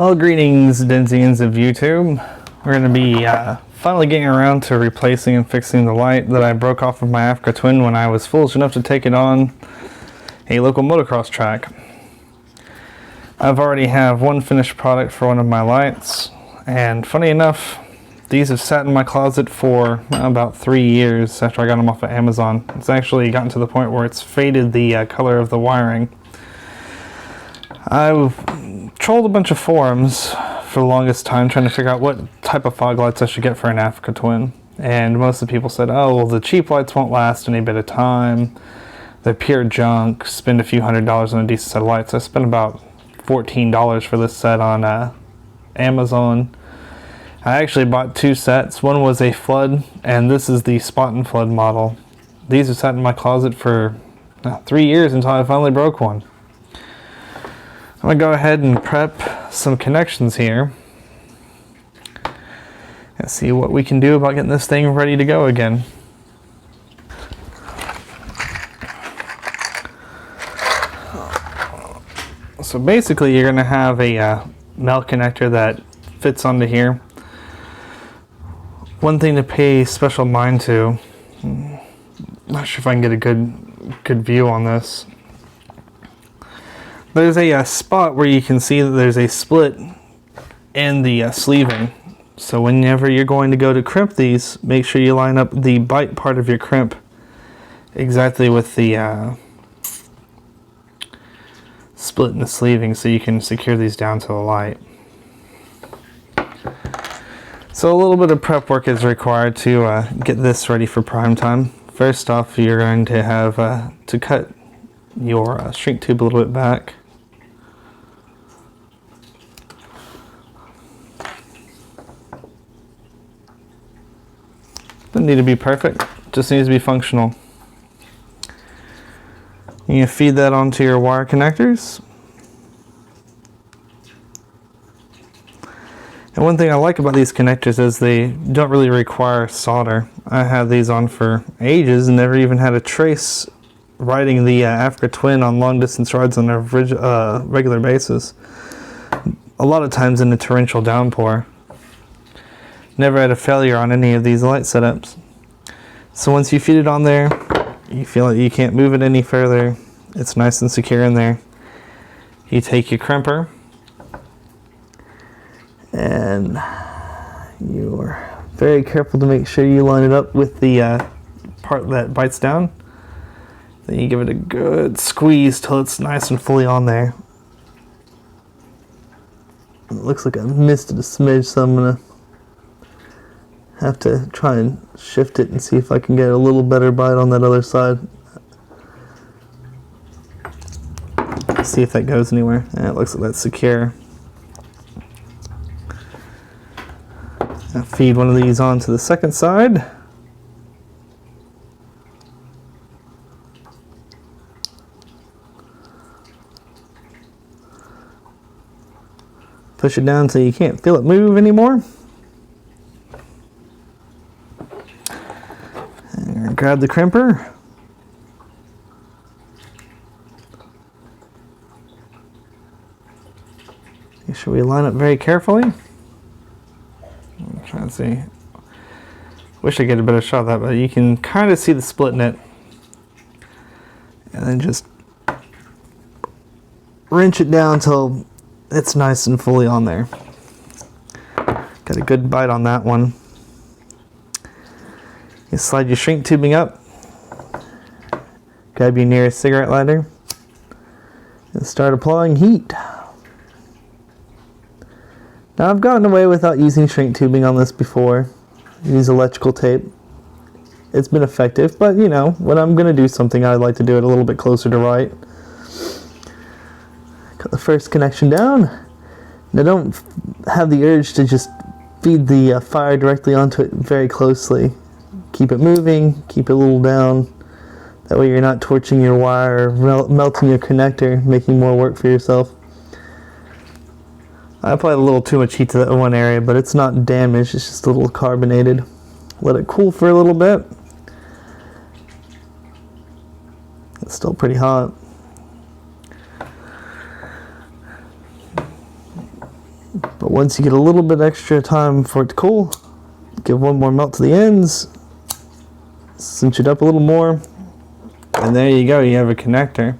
Well, greetings, denizens of YouTube. We're going to be finally getting around to replacing and fixing the light that I broke off of my Africa Twin when I was foolish enough to take it on a local motocross track. I've already have one finished product for one of my lights, and funny enough, these have sat in my closet for about 3 years after I got them off of Amazon. It's actually gotten to the point where it's faded the color of the wiring. I've trolled a bunch of forums for the longest time trying to figure out what type of fog lights I should get for an Africa Twin. And most of the people said, oh, well, the cheap lights won't last any bit of time. They're pure junk. Spend a few $100s on a decent set of lights. I spent about $14 for this set on Amazon. I actually bought 2 sets. One was a flood, and this is the spot and flood model. These have sat in my closet for 3 years until I finally broke one. I'm going to go ahead and prep some connections here and see what we can do about getting this thing ready to go again. So basically you're going to have a male connector that fits onto here. One thing to pay special mind to, not sure if I can get a good view on this. There's a spot where you can see that there's a split in the sleeving. So whenever you're going to go to crimp these, make sure you line up the bite part of your crimp exactly with the split in the sleeving so you can secure these down to the light. So a little bit of prep work is required to get this ready for prime time. First off, you're going to have to cut your shrink tube a little bit back. Doesn't need to be perfect, just needs to be functional. You feed that onto your wire connectors. And one thing I like about these connectors is they don't really require solder. I had these on for ages and never even had a trace riding the Africa Twin on long distance rides on a regular basis. A lot of times in a torrential downpour. Never had a failure on any of these light setups. So once you feed it on there, you feel like you can't move it any further. It's nice and secure in there. You take your crimper and you're very careful to make sure you line it up with the part that bites down. Then you give it a good squeeze till it's nice and fully on there. It looks like I missed it a smidge, so I'm gonna have to try and shift it and see if I can get a little better bite on that other side. See if that goes anywhere. Yeah, it looks like that's secure. I'll feed one of these onto the second side. Push it down until you can't feel it move anymore. And grab the crimper. Make sure we line up very carefully. I'm trying to see. Wish I could get a better shot of that, but you can kind of see the split in it. And then just wrench it down until it's nice and fully on there. Got a good bite on that one. You slide your shrink tubing up, grab your nearest cigarette lighter, and start applying heat. Now I've gotten away without using shrink tubing on this before. Use electrical tape. It's been effective, but you know, when I'm going to do something, I like to do it a little bit closer to right. Got the first connection down. Now don't have the urge to just feed the fire directly onto it very closely. Keep it moving, keep it a little down. That way you're not torching your wire or melting your connector, making more work for yourself. I applied a little too much heat to that one area, but it's not damaged, it's just a little carbonated. Let it cool for a little bit. It's still pretty hot. Once you get a little bit extra time for it to cool, give one more melt to the ends, cinch it up a little more, and there you go, you have a connector.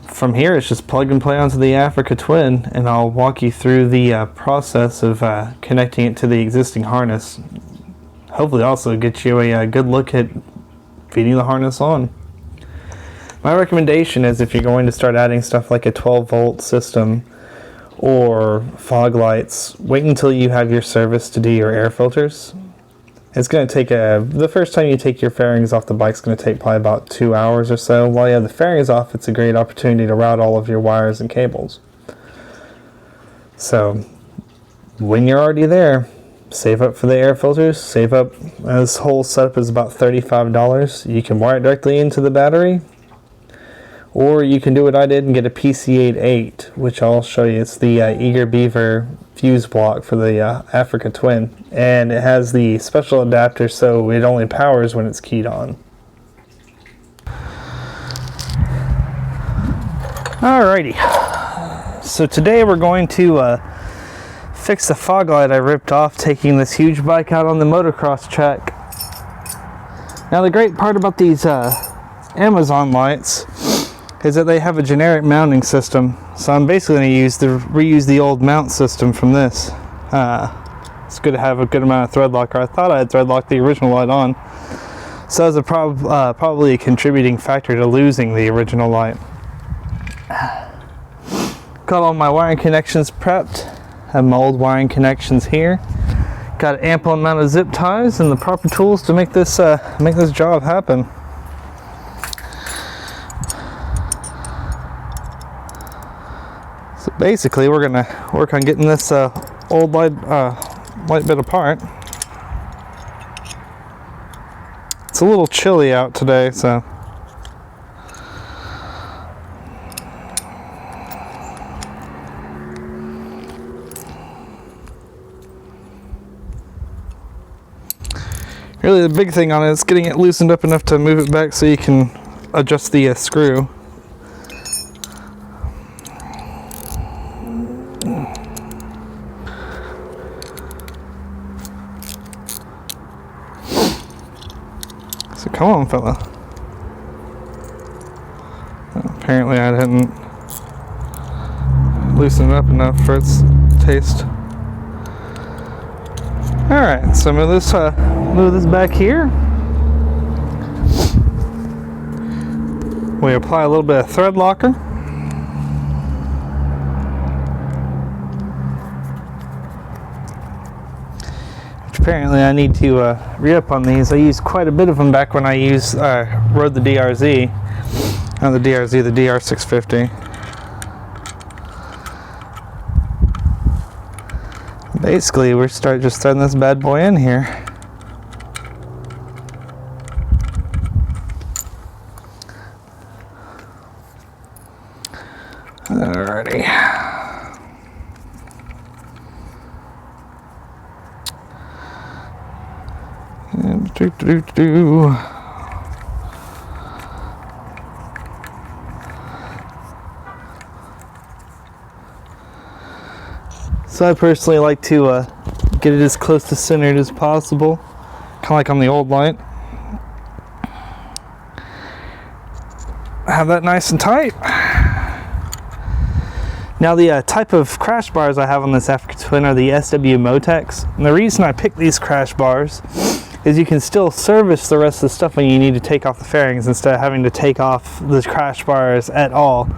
From here, it's just plug and play onto the Africa Twin, and I'll walk you through the process of connecting it to the existing harness. Hopefully also get you a good look at feeding the harness on. My recommendation is, if you're going to start adding stuff like a 12-volt system or fog lights, wait until you have your service to do your air filters. It's going to take the first time you take your fairings off the bike is going to take probably about 2 hours or so. While you have the fairings off, it's a great opportunity to route all of your wires and cables. So when you're already there, save up for the air filters, save up. This whole setup is about $35. You can wire it directly into the battery, or you can do what I did and get a PC88, which I'll show you. It's the Eager Beaver fuse block for the Africa Twin, and it has the special adapter so it only powers when it's keyed on. Alrighty, so today we're going to fix the fog light I ripped off taking this huge bike out on the motocross track. Now the great part about these Amazon lights is that they have a generic mounting system, so I'm basically going to reuse the old mount system from this. It's good to have a good amount of thread locker. I thought I had thread locked the original light on, so that's probably a contributing factor to losing the original light. Got all my wiring connections prepped. Have my old wiring connections here. Got an ample amount of zip ties and the proper tools to make this job happen. So basically, we're gonna work on getting this old light bit apart. It's a little chilly out today, so really the big thing on it is getting it loosened up enough to move it back so you can adjust the screw. So come on, fella. Apparently I didn't loosen it up enough for its taste. Alright, so move this back here. We apply a little bit of thread locker. Apparently I need to re-up on these. I used quite a bit of them back when I rode the DRZ. Not the DRZ, the DR650. Basically, we're just throwing this bad boy in here. Alrighty. So I personally like to get it as close to centered as possible, kind of like on the old light. Have that nice and tight. Now the type of crash bars I have on this Africa Twin are the SW Motex. And the reason I picked these crash bars is you can still service the rest of the stuff when you need to take off the fairings instead of having to take off the crash bars at all.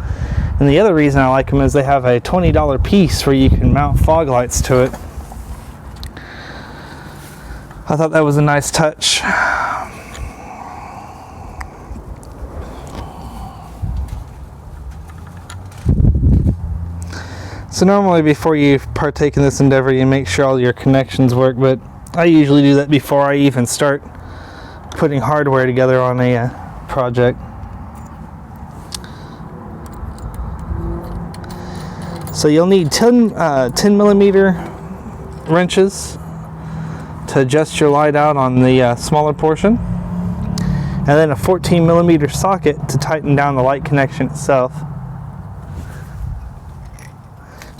And the other reason I like them is they have a $20 piece where you can mount fog lights to it. I thought that was a nice touch. So normally before you partake in this endeavor, you make sure all your connections work, but I usually do that before I even start putting hardware together on a project. So you'll need 10 millimeter wrenches to adjust your light out on the smaller portion, and then a 14 millimeter socket to tighten down the light connection itself.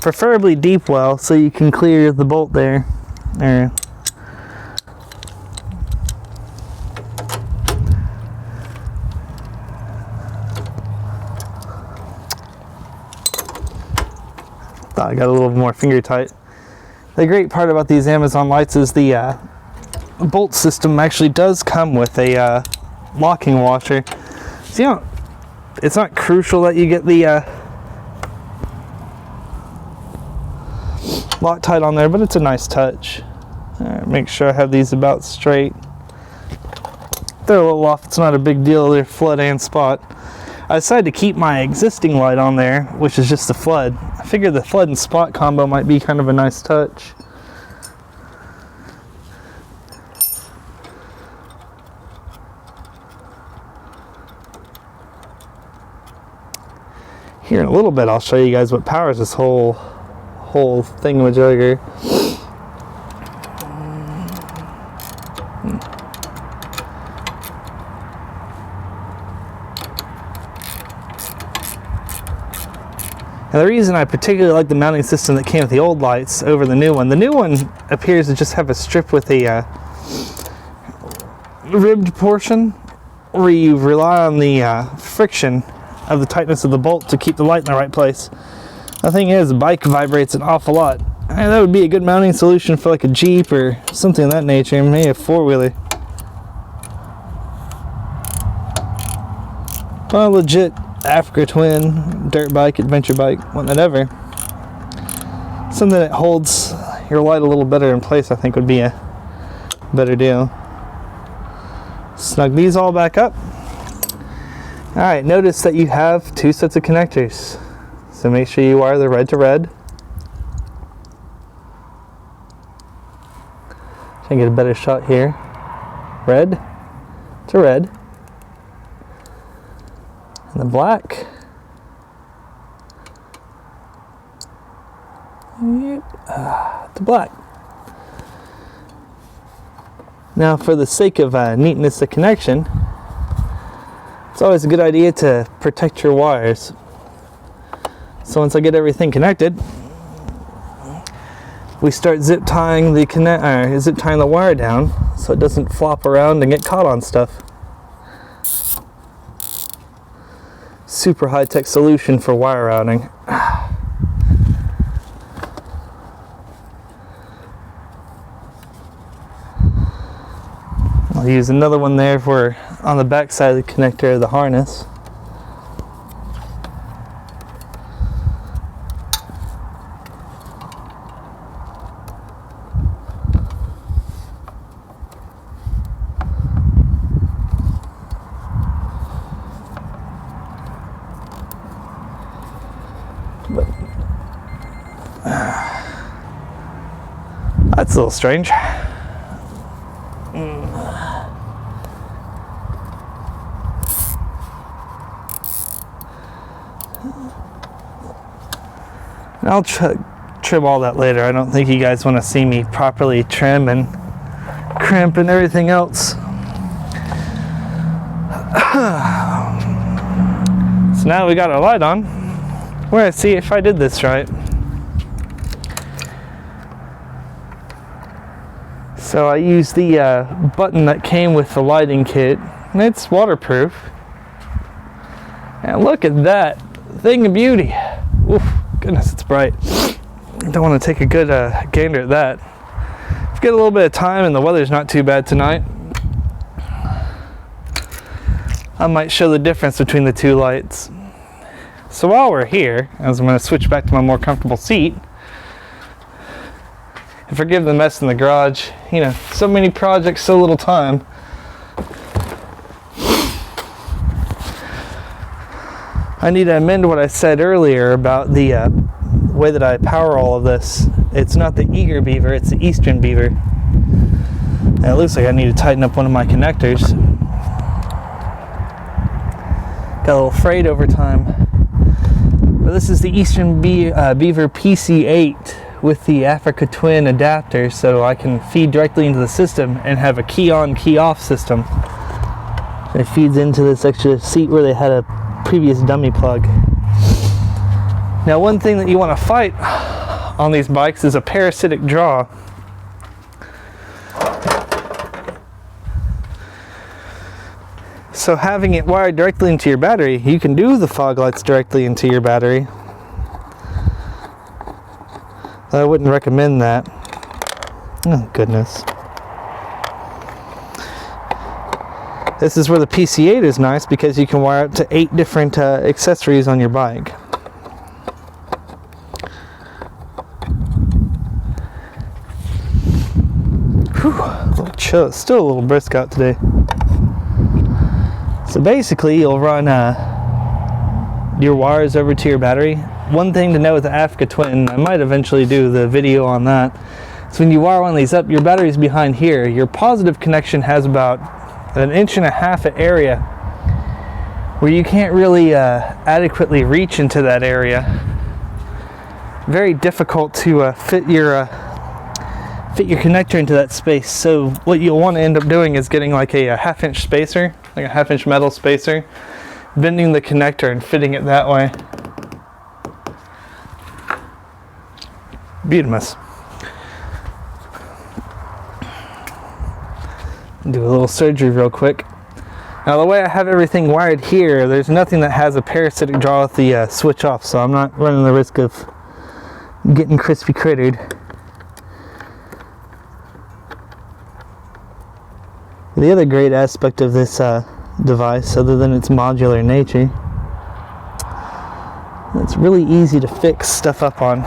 preferably deep well, so you can clear the bolt there. There. Thought I got a little more finger tight. The great part about these Amazon lights is the bolt system actually does come with a locking washer. So, you know, it's not crucial that you get the Loctite on there, but it's a nice touch. All right, make sure I have these about straight. They're a little off, it's not a big deal, they're flood and spot. I decided to keep my existing light on there, which is just the flood. I figured the flood and spot combo might be kind of a nice touch. Here in a little bit I'll show you guys what powers this whole thingamajigger. Now the reason I particularly like the mounting system that came with the old lights over the new one appears to just have a strip with a ribbed portion where you rely on the friction of the tightness of the bolt to keep the light in the right place. The thing is, the bike vibrates an awful lot. And that would be a good mounting solution for like a Jeep or something of that nature, maybe a four-wheeler. Well, legit Africa Twin, dirt bike, adventure bike, whatever. Something that holds your light a little better in place, I think, would be a better deal. Snug these all back up. Alright, notice that you have two sets of connectors. So make sure you wire the red to red. Try and get a better shot here. Red to red. And the black. To black. Now, for the sake of neatness of connection, it's always a good idea to protect your wires. So once I get everything connected, we start zip tying the wire down so it doesn't flop around and get caught on stuff. Super high-tech solution for wire routing. I'll use another one there for on the back side of the connector of the harness. That's a little strange. I'll trim all that later. I don't think you guys want to see me properly trim and crimp and everything else. So now we got our light on. We're going to see if I did this right. So I used the button that came with the lighting kit, and it's waterproof. And look at that thing of beauty. Oof, goodness, it's bright. Don't want to take a good gander at that. If you get a little bit of time and the weather's not too bad tonight, I might show the difference between the two lights. So while we're here, as I'm going to switch back to my more comfortable seat, and forgive the mess in the garage, you know, so many projects, so little time. I need to amend what I said earlier about the way that I power all of this. It's not the Eager Beaver, it's the Eastern Beaver. And it looks like I need to tighten up one of my connectors. Got a little frayed over time. But this is the Eastern Beaver PC8 with the Africa Twin adapter, so I can feed directly into the system and have a key on, key off system. It feeds into this extra seat where they had a previous dummy plug. Now, one thing that you want to fight on these bikes is a parasitic draw. So having it wired directly into your battery, you can do the fog lights directly into your battery. I wouldn't recommend that. Oh goodness. This is where the PC8 is nice because you can wire up to 8 different accessories on your bike. Whew, a little chill. It's still a little brisk out today. So basically you'll run your wires over to your battery. One thing to know with the Africa Twin, I might eventually do the video on that, is when you wire one of these up, your battery's behind here. Your positive connection has about 1.5 inches of area where you can't really adequately reach into that area. Very difficult to fit your connector into that space. So what you'll want to end up doing is getting like a 1/2 inch spacer, like a 1/2 inch metal spacer, bending the connector and fitting it that way. Beautimous. Do a little surgery real quick. Now the way I have everything wired here, there's nothing that has a parasitic draw with the switch off, so I'm not running the risk of getting crispy crittered. The other great aspect of this device, other than its modular nature, it's really easy to fix stuff up on.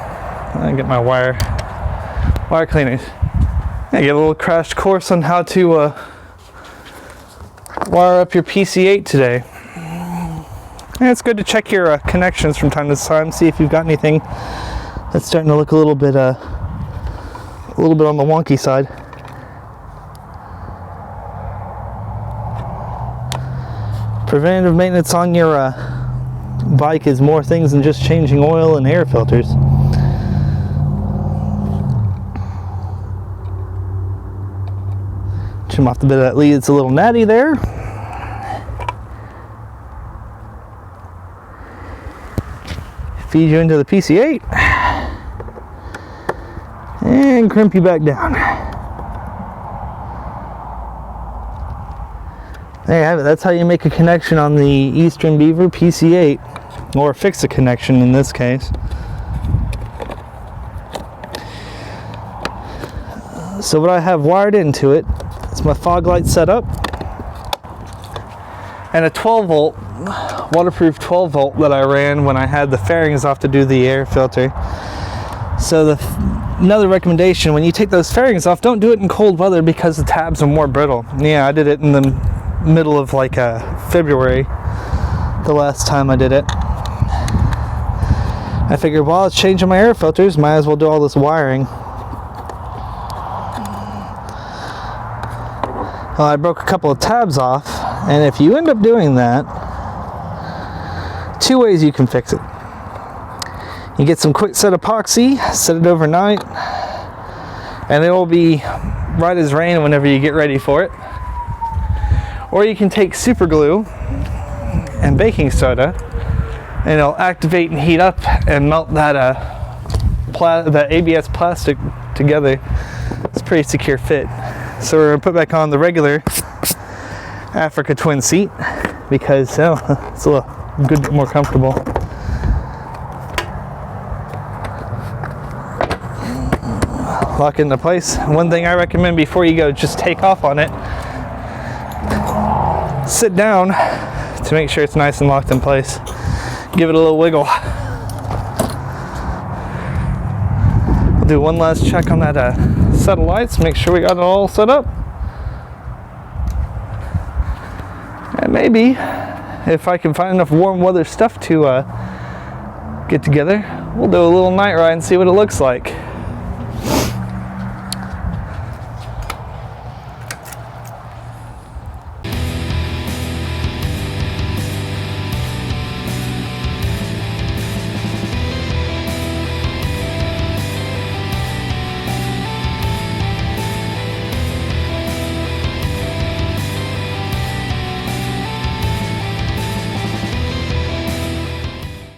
I get my wire cleaners. I get a little crash course on how to wire up your PC8 today. And it's good to check your connections from time to time, see if you've got anything that's starting to look a little bit on the wonky side. Preventative maintenance on your bike is more things than just changing oil and air filters. Trim off the bit of that lead, it's a little natty there. Feed you into the PC8 and crimp you back down. There you have it. That's how you make a connection on the Eastern Beaver PC8, or fix a connection in this case. So what I have wired into it is my fog light setup and a 12 volt, waterproof 12 volt that I ran when I had the fairings off to do the air filter. So another recommendation, when you take those fairings off, don't do it in cold weather because the tabs are more brittle. Yeah, I did it in the middle of like February, the last time I did it. I figured while I was changing my air filters, might as well do all this wiring. Well, I broke a couple of tabs off, and if you end up doing that, 2 ways you can fix it. You get some quick set epoxy, set it overnight, and it will be right as rain whenever you get ready for it. Or you can take super glue and baking soda, and it'll activate and heat up and melt that ABS plastic together. It's a pretty secure fit. So we're going to put back on the regular Africa Twin seat because it's a little good bit more comfortable. Lock it into place. One thing I recommend before you go, just take off on it. Sit down to make sure it's nice and locked in place. Give it a little wiggle. We'll do one last check on that set of lights, make sure we got it all set up. And maybe, if I can find enough warm weather stuff to get together, we'll do a little night ride and see what it looks like.